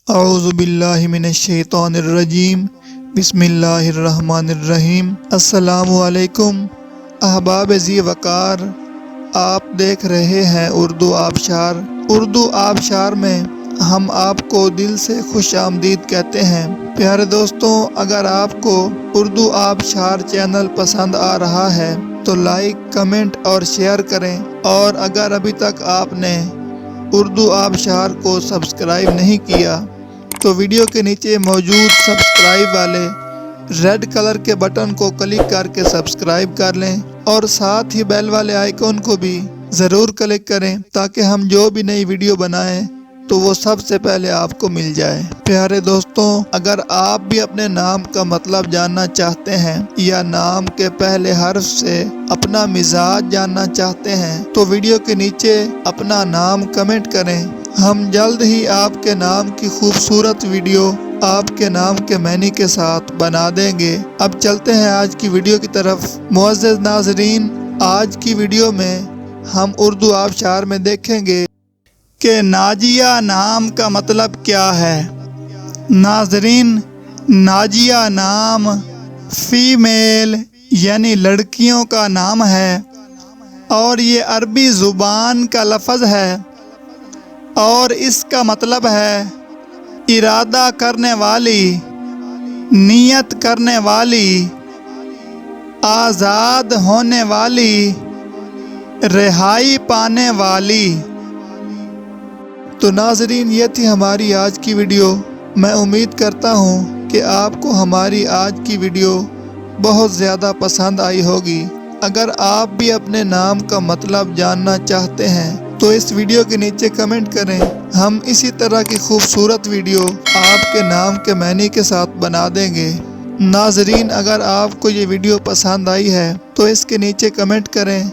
اعوذ باللہ من الشیطان الرجیم، بسم اللہ الرحمن الرحیم۔ السلام علیکم احباب ذی وقار، آپ دیکھ رہے ہیں اردو آبشار۔ اردو آبشار میں ہم آپ کو دل سے خوش آمدید کہتے ہیں۔ پیارے دوستوں، اگر آپ کو اردو آبشار چینل پسند آ رہا ہے تو لائک، کمنٹ اور شیئر کریں، اور اگر ابھی تک آپ نے اردو آبشار کو سبسکرائب نہیں کیا تو ویڈیو کے نیچے موجود سبسکرائب والے ریڈ کلر کے بٹن کو کلک کر کے سبسکرائب کر لیں، اور ساتھ ہی بیل والے آئیکن کو بھی ضرور کلک کریں تاکہ ہم جو بھی نئی ویڈیو بنائیں تو وہ سب سے پہلے آپ کو مل جائے۔ پیارے دوستوں، اگر آپ بھی اپنے نام کا مطلب جاننا چاہتے ہیں یا نام کے پہلے حرف سے اپنا مزاج جاننا چاہتے ہیں تو ویڈیو کے نیچے اپنا نام کمنٹ کریں۔ ہم جلد ہی آپ کے نام کی خوبصورت ویڈیو آپ کے نام کے معنی کے ساتھ بنا دیں گے۔ اب چلتے ہیں آج کی ویڈیو کی طرف۔ معزز ناظرین، آج کی ویڈیو میں ہم اردو آبشار میں دیکھیں گے کہ ناجیہ نام کا مطلب کیا ہے۔ ناظرین، ناجیہ نام فیمیل یعنی لڑکیوں کا نام ہے، اور یہ عربی زبان کا لفظ ہے، اور اس کا مطلب ہے ارادہ کرنے والی، نیت کرنے والی، آزاد ہونے والی، رہائی پانے والی۔ تو ناظرین، یہ تھی ہماری آج کی ویڈیو۔ میں امید کرتا ہوں کہ آپ کو ہماری آج کی ویڈیو بہت زیادہ پسند آئی ہوگی۔ اگر آپ بھی اپنے نام کا مطلب جاننا چاہتے ہیں تو اس ویڈیو کے نیچے کمنٹ کریں۔ ہم اسی طرح کی خوبصورت ویڈیو آپ کے نام کے معنی کے ساتھ بنا دیں گے۔ ناظرین، اگر آپ کو یہ ویڈیو پسند آئی ہے تو اس کے نیچے کمنٹ کریں،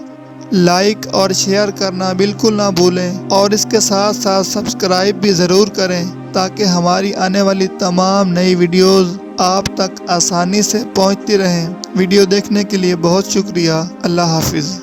لائک اور شیئر کرنا بالکل نہ بھولیں، اور اس کے ساتھ ساتھ سبسکرائب بھی ضرور کریں تاکہ ہماری آنے والی تمام نئی ویڈیوز آپ تک آسانی سے پہنچتی رہیں۔ ویڈیو دیکھنے کے لیے بہت شکریہ۔ اللہ حافظ۔